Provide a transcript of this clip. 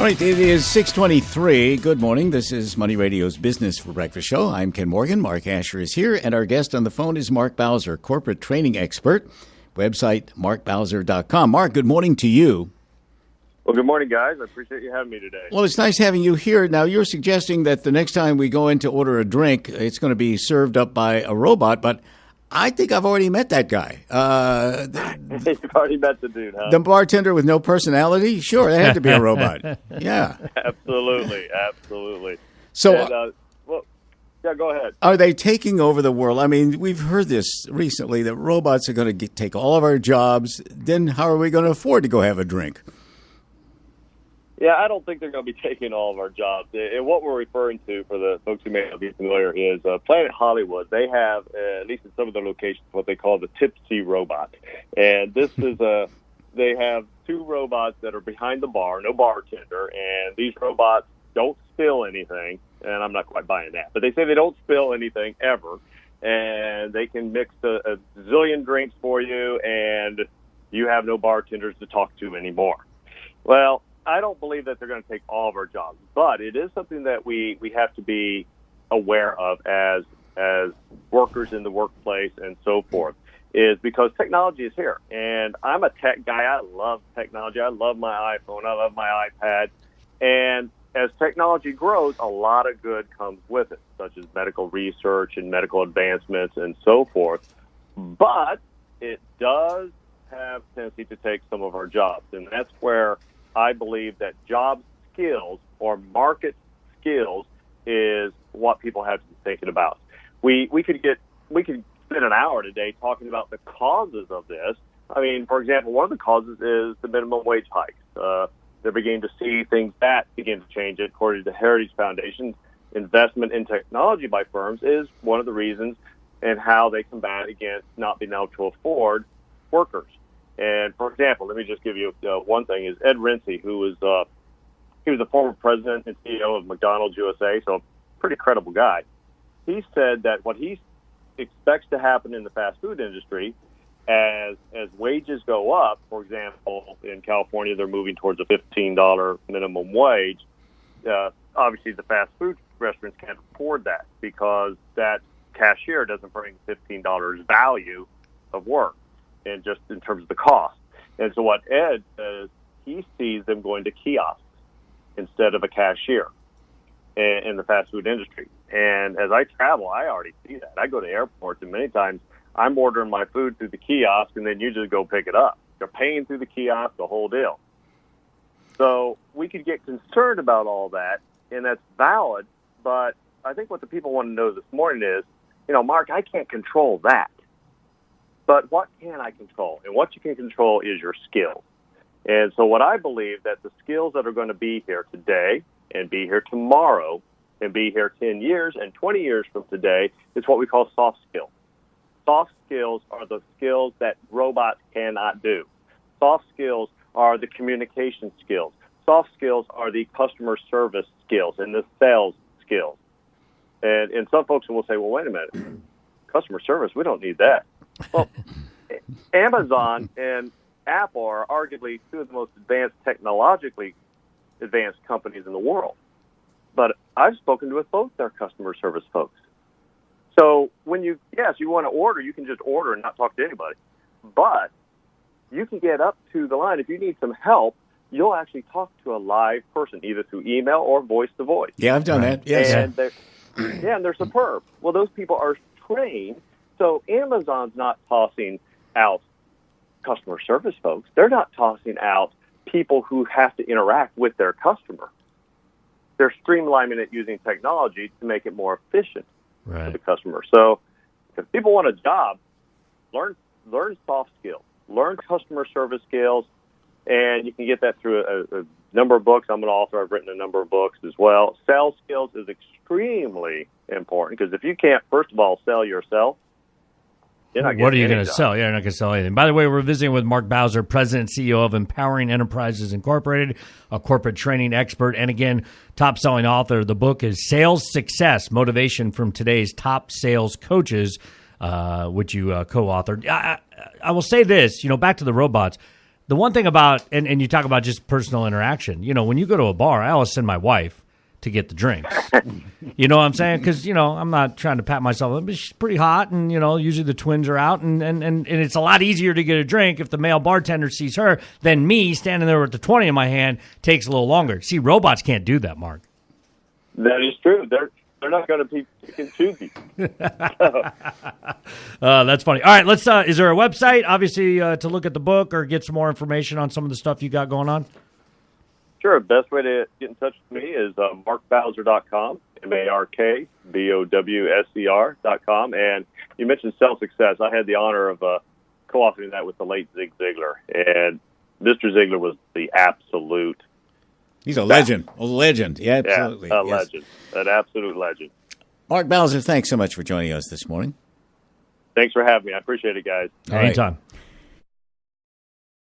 All right, it is 6:23. Good morning. This is Money Radio's Business for Breakfast show. I'm Ken Morgan. Mark Asher is here, and our guest on the phone is Mark Bowser, corporate training expert. Website, markbowser.com. Mark, good morning to you. Well, good morning, guys. I appreciate you having me today. Well, it's nice having you here. Now, you're suggesting that the next time we go in to order a drink, it's going to be served up by a robot, but I think I've already met that guy. You've already met the dude, huh? The bartender with no personality? Sure, that had to be a robot. Yeah. Absolutely. So, And, yeah, go ahead. are they taking over the world? I mean, we've heard this recently, that robots are going to take all of our jobs. Then how are we going to afford to go have a drink? Yeah, I don't think they're going to be taking all of our jobs. And what we're referring to, for the folks who may not be familiar, is Planet Hollywood. They have, at least in some of their locations, what they call the tipsy robot. And this is they have two robots that are behind the bar, no bartender, and these robots don't spill anything. And I'm not quite buying that. But they say they don't spill anything ever. And they can mix a zillion drinks for you, and you have no bartenders to talk to anymore. Well, I don't believe that they're going to take all of our jobs, but it is something that we have to be aware of as workers in the workplace and so forth, is because technology is here. And I'm a tech guy. I love technology. I love my iPhone. I love my iPad. And as technology grows, a lot of good comes with it, such as medical research and medical advancements and so forth. But it does have a tendency to take some of our jobs, and that's where I believe that job skills or market skills is what people have to be thinking about. We could spend an hour today talking about the causes of this. I mean, for example, one of the causes is the minimum wage hikes. They're beginning to see things that begin to change. According to the Heritage Foundation, investment in technology by firms is one of the reasons and how they combat against not being able to afford workers. And, for example, let me just give you one thing, is Ed Rinsey, who was he was the former president and CEO of McDonald's USA, so a pretty credible guy. He said that what he expects to happen in the fast food industry as wages go up, for example, in California, they're moving towards a $15 minimum wage. Obviously, the fast food restaurants can't afford that because that cashier doesn't bring $15 value of work, and just in terms of the cost. And so what Ed says, he sees them going to kiosks instead of a cashier in the fast food industry. And as I travel, I already see that. I go to airports, and many times I'm ordering my food through the kiosk, and then you just go pick it up. They're paying through the kiosk, the whole deal. So we could get concerned about all that, and that's valid, but I think what the people want to know this morning is, Mark, I can't control that. But what can I control? And what you can control is your skills. And so what I believe that the skills that are going to be here today and be here tomorrow and be here 10 years and 20 years from today is what we call soft skills. Soft skills are the skills that robots cannot do. Soft skills are the communication skills. Soft skills are the customer service skills and the sales skills. And some folks will say, well, wait a minute. Customer service, we don't need that. Well, Amazon and Apple are arguably two of the most technologically advanced companies in the world. But I've spoken with both their customer service folks. So when you want to order, you can just order and not talk to anybody. But you can get up to the line. If you need some help, you'll actually talk to a live person, either through email or voice-to-voice. Yeah, I've done that. Yes. And they're superb. Well, those people are trained. So Amazon's not tossing out customer service folks. They're not tossing out people who have to interact with their customer. They're streamlining it using technology to make it more efficient for the customer. So if people want a job, learn soft skills, learn customer service skills, and you can get that through a number of books. I'm an author. I've written a number of books as well. Sales skills is extremely important because if you can't, first of all, sell yourself, what are you going to sell? You're not going to sell anything. By the way, we're visiting with Mark Bowser, President and CEO of Empowering Enterprises Incorporated, a corporate training expert, and again, top-selling author. The book is Sales Success, Motivation from Today's Top Sales Coaches, which you co-authored. I will say this, back to the robots. the one thing about, and you talk about just personal interaction, when you go to a bar, I always send my wife to get the drinks. You know what I'm saying? Because, I'm not trying to pat myself up, but she's pretty hot, and, usually the twins are out, and it's a lot easier to get a drink if the male bartender sees her than me standing there with the 20 in my hand. Takes a little longer. See, robots can't do that, Mark. That is true. They're not going to be pick and choosy. That's funny. All right, let's. Is there a website, obviously, to look at the book or get some more information on some of the stuff you got going on? Sure. Best way to get in touch with me is markbowser.com, MarkBowser.com. And you mentioned self-success. I had the honor of co-authoring that with the late Zig Ziglar. And Mr. Ziglar was the absolute. He's a legend. A legend. Yeah, absolutely. Yeah, legend. An absolute legend. Mark Bowser, thanks so much for joining us this morning. Thanks for having me. I appreciate it, guys. Anytime. Right.